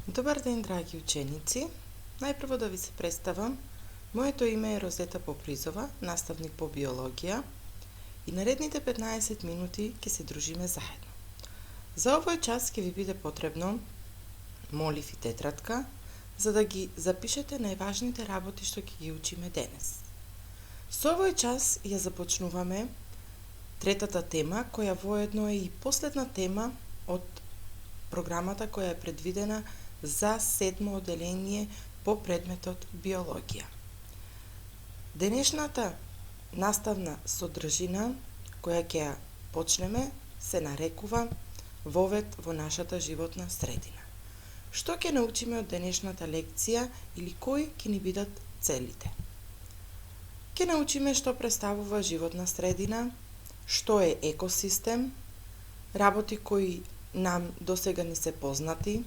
Добар ден, драги ученици! Најпрво да ви се представам. Моето име е Розета Попризова, наставник по биологија, и наредните 15 минути ќе се дружиме заедно. За овој час ќе ви биде потребно молив и тетрадка, за да ги запишете најважните работи што ќе ги учиме денес. Со овој час ја започнуваме третата тема, која воедно е и последна тема од програмата која е предвидена за 7 оделение по предметот биологија. Денешната наставна содржина која ќе ја почнеме се нарекува Вовед во нашата животна средина. Што ќе научиме од денешната лекција или кои ќе ни бидат целите? Ќе научиме што представува животна средина, што е екосистем, работи кои нам досега ни се познати.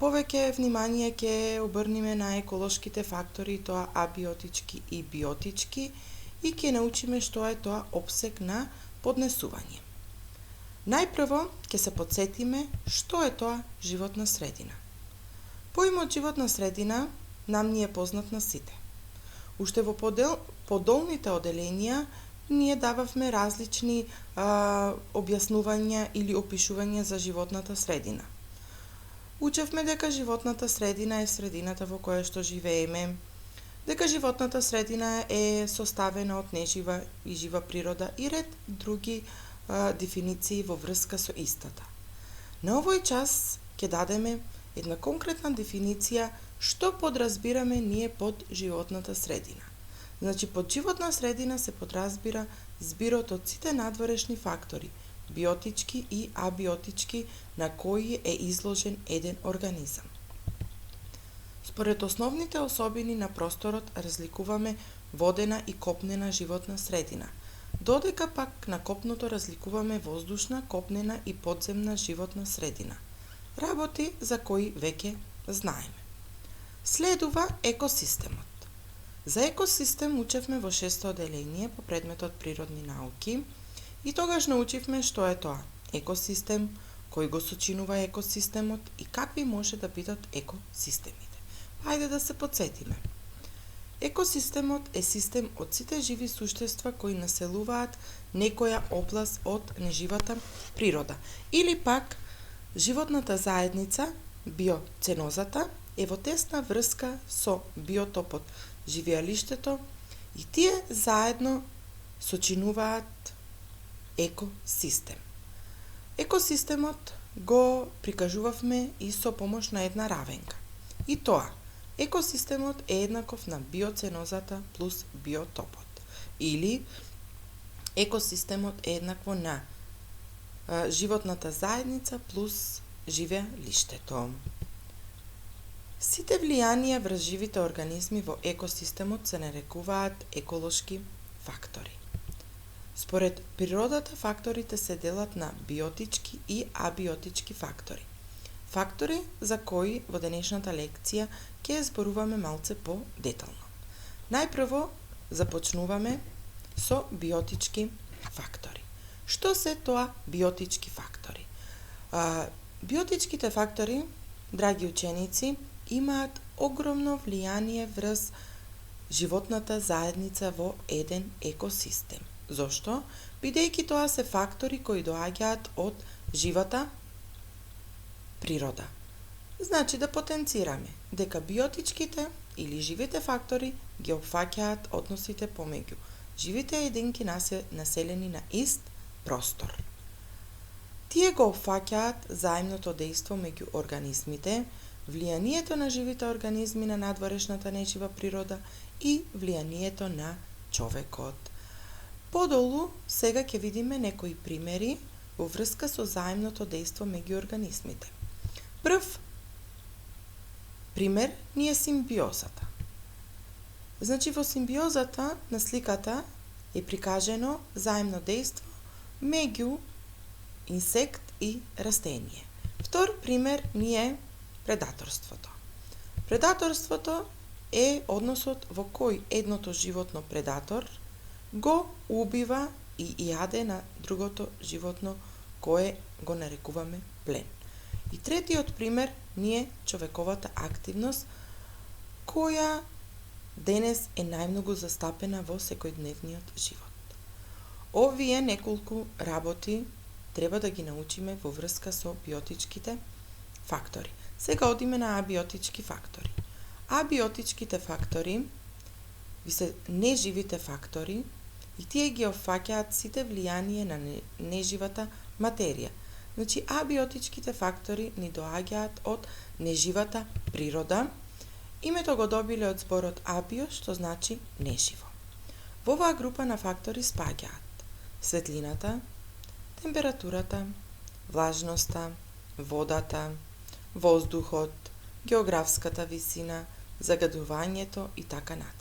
Повеќе внимание ќе обрниме на еколошките фактори, тоа абиотички и биотички, и ќе научиме што е тоа опсег на поднесување. Најпрво ќе се потсетиме што е тоа животна средина. Поимот животна средина нам ни е познат на сите. Уште во подолните оделенија ние дававме различни објаснувања или опишувања за животната средина. Учевме дека животната средина е средината во која што живееме, дека животната средина е составена од нежива и жива природа и ред други дефиниции во врска со истата. На овој час ќе дадеме една конкретна дефиниција што подразбираме ние под животната средина. Значи, под животна средина се подразбира збирот од сите надворешни фактори, биотички и абиотички, на кои е изложен еден организам. Според основните особини на просторот разликуваме водена и копнена животна средина, додека пак на копното разликуваме воздушна, копнена и подземна животна средина. Работи за кои веќе знаеме. Следува екосистемот. За екосистем учевме во 6-то оделение по предметот природни науки и тогаш научивме што е тоа екосистем, кој го сочинува екосистемот и какви може да бидат екосистемите. Хајде да се потсетиме. Екосистемот е систем од сите живи суштества кои населуваат некоја област од неживата природа или пак животната заедница, биоценозата, е во тесна врска со биотопот, живеалиштето, и тие заедно сочинуваат екосистем. Екосистемот го прикажувавме и со помош на една равенка. И тоа, екосистемот е еднаков на биоценозата плюс биотопот. Или екосистемот е еднакво на животната заедница плюс живеалиштето. Сите влијанија врз живите организми во екосистемот се нарекуваат еколошки фактори. Според природата факторите се делат на биотички и абиотички фактори. Фактори за кои во денешната лекција ќе зборуваме малце по-детално. Најпрво започнуваме со биотички фактори. Што се тоа биотички фактори? Биотичките фактори, драги ученици, имаат огромно влијание врз животната заедница во еден екосистем. Зошто? Бидејќи тоа се фактори кои доаѓаат од живата природа. Значи да потенцираме дека биотичките или живите фактори ги опфаќаат односите помеѓу живите единки населени на ист простор. Тие го опфаќаат заемното дејство меѓу организмите, влијанието на живите организми на надворешната нежива природа и влијанието на човекот. Подолу сега ќе видиме некои примери во врска со заемното дејство меѓу организмите. Прв пример ни е симбиозата. Значи, во симбиозата на сликата е прикажено заемно дејство меѓу инсект и растение. Втор пример ни е предаторството. Предаторството е односот во кој едното животно предатор го убива и јаде на другото животно кое го нарекуваме плен. И третиот пример ни е човековата активност, која денес е најмногу застапена во секојдневниот живот. Овие неколку работи треба да ги научиме во врска со биотичките фактори. Сега одиме на абиотички фактори. Абиотичките фактори ви се неживите фактори и тие ги опфаќаат сите влијание на неживата материја. Значи, абиотичките фактори ни доаѓаат од неживата природа. Името го добиле од зборот абио, што значи неживо. Во оваа група на фактори спаѓаат светлината, температурата, влажноста, водата, воздухот, географската висина, загадувањето и така натаму.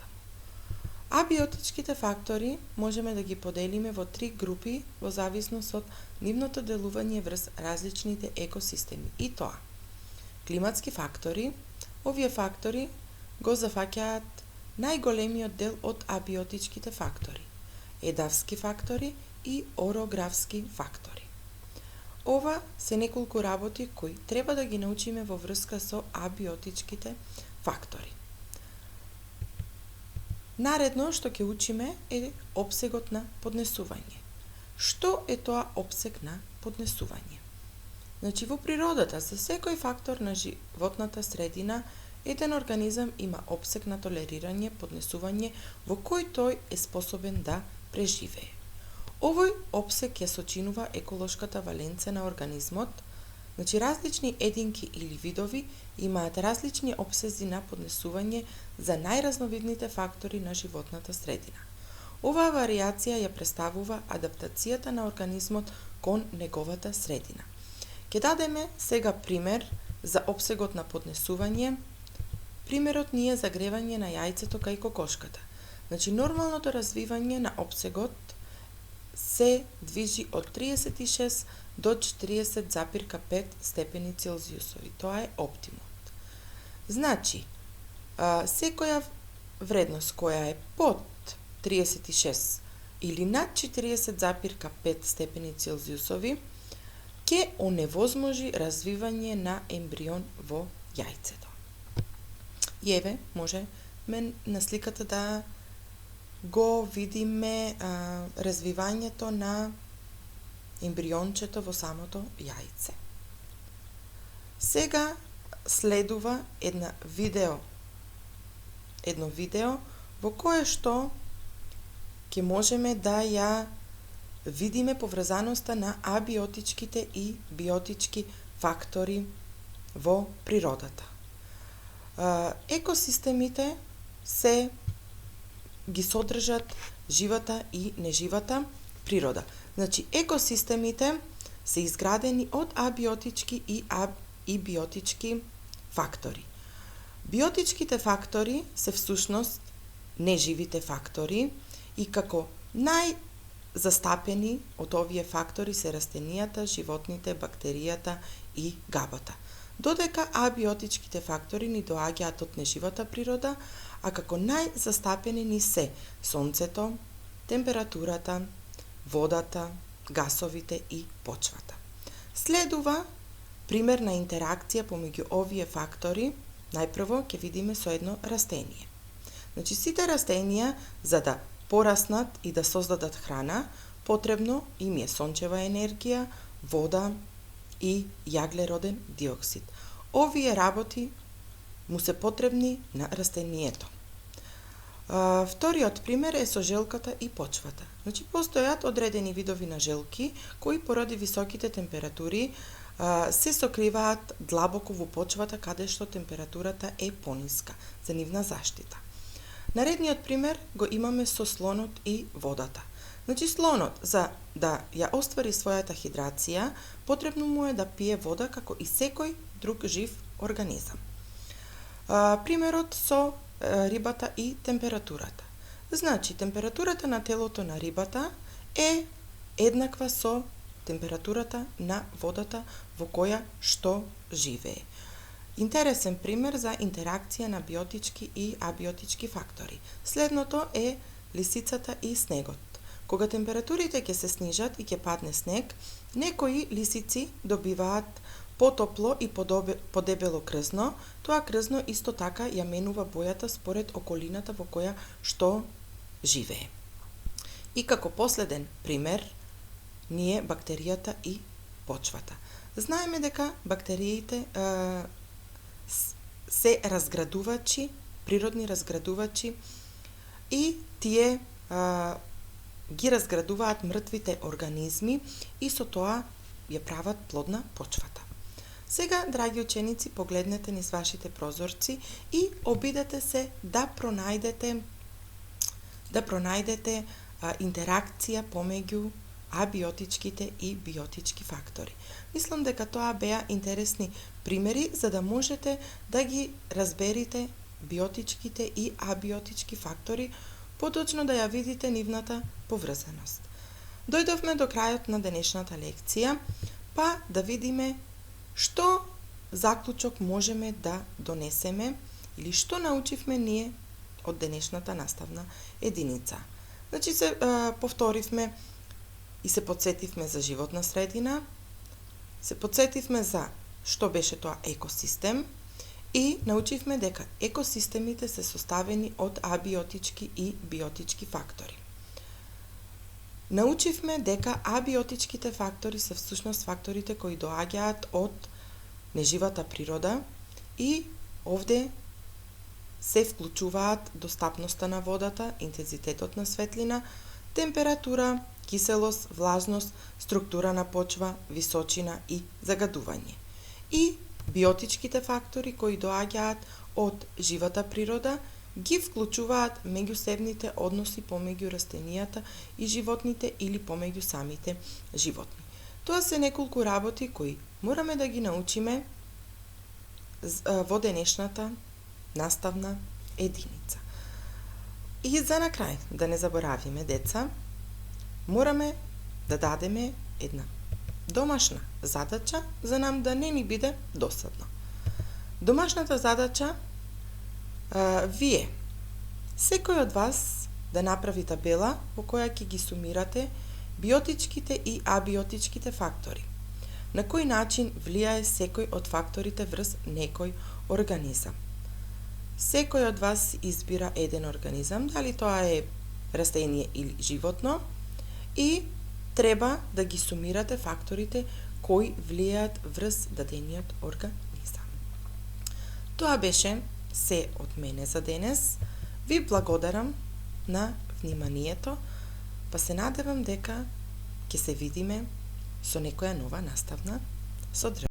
Абиотичките фактори можеме да ги поделиме во 3 групи во зависност од нивното делување врз различните екосистеми. И тоа: климатски фактори. Овие фактори го зафаќаат најголемиот дел од абиотичките фактори. Едавски фактори и орографски фактори. Ова се неколку работи кои треба да ги научиме во врска со абиотичките фактори. Наредно што ќе учиме е опсегот на поднесување. Што е тоа опсег на поднесување? Значи, во природата, за секој фактор на животната средина, еден организам има опсег на толерирање, поднесување во кој тој е способен да преживее. Овој опсег ја сочинува еколошката валенца на организмот. Значи, различни единки или видови имаат различни опсези на поднесување за најразновидните фактори на животната средина. Оваа варијација ја представува адаптацијата на организмот кон неговата средина. Ќе дадеме сега пример за опсегот на поднесување. Примерот ни е загревање на јајцето кај кокошката. Значи, нормалното развивање на опсегот се движи од 36 до 40,5 степени Целзиусови. Тоа е оптимумот. Значи, секоја вредност која е под 36 или над 40,5 степени Целзиусови ќе оневозможи развивање на ембрион во јајцето. И еве, може на сликата да го видиме развивањето на ембриончето во самото јајце. Сега следува едно видео во кое што ќе можеме да ја видиме поврзаноста на абиотичките и биотички фактори во природата. Екосистемите се ги содржат живата и неживата природа. Значи, екосистемите се изградени од абиотички и биотички фактори. Биотичките фактори се всушност неживите фактори и како најзастапени од овие фактори се растенијата, животните, бактеријата и габата. Додека абиотичките фактори ни доаѓаат од неживата природа, а како најзастапени ни се сонцето, температурата, водата, гасовите и почвата. Следува пример на интеракција помеѓу овие фактори. Најпрво ќе видиме со едно растение. Значи, сите растенија за да пораснат и да создадат храна, потребно им е сончева енергија, вода и јаглероден диоксид. Овие работи му се потребни на растението. Вториот пример е со желката и почвата. Значи, постојат одредени видови на желки кои поради високите температури се сокриваат длабоко во почвата каде што температурата е пониска за нивна заштита. Наредниот пример го имаме со слонот и водата. Значи, слонот за да ја оствари својата хидрација, потребно му е да пие вода како и секој друг жив организам. Примерот со рибата и температурата. Значи, температурата на телото на рибата е еднаква со температурата на водата во која што живее. Интересен пример за интеракција на биотички и абиотички фактори. Следното е лисицата и снегот. Кога температурите ќе се снижат и ќе падне снег, некои лисици добиваат потопло и подебело крзно, тоа крзно исто така ја менува бојата според околината во која што живее. И како последен пример ни е бактеријата и почвата. Знаеме дека бактериите се разградувачи, природни разградувачи, и тие ги разградуваат мртвите организми и со тоа ја прават плодна почвата. Сега, драги ученици, погледнете низ вашите прозорци и обидете се да пронајдете интеракција помеѓу абиотичките и биотички фактори. Мислам дека тоа беа интересни примери за да можете да ги разберите биотичките и абиотички фактори, поточно да ја видите нивната поврзаност. Дојдовме до крајот на денешната лекција, па да видиме што заклучок можеме да донесеме или што научивме ние од денешната наставна единица. Значи се повторивме и се подсетивме за животна средина, се подсетивме за што беше тоа екосистем и научивме дека екосистемите се составени од абиотички и биотички фактори. Научивме дека абиотичките фактори се всушност факторите кои доаѓаат од неживата природа и овде се вклучуваат достапноста на водата, интензитетот на светлина, температура, киселост, влажност, структура на почва, височина и загадување. И биотичките фактори кои доаѓаат од живата природа ги вклучуваат меѓусебните односи помеѓу растенијата и животните или помеѓу самите животни. Тоа се неколку работи кои мораме да ги научиме во денешната наставна единица. И за на крај, да не заборавиме, деца, мораме да дадеме една домашна задача за нам да не ни биде досадно. Домашната задача вие, секој од вас да направи табела во која ќе ги сумирате биотичките и абиотичките фактори. На кој начин влијае секој од факторите врз некој организам. Секој од вас избира еден организам, дали тоа е растение или животно, и треба да ги сумирате факторите кои влијаат врз дадениот организам. Тоа беше се од мене за денес. Ви благодарам на вниманието, па се надевам дека ќе се видиме со некоја нова наставна содржина.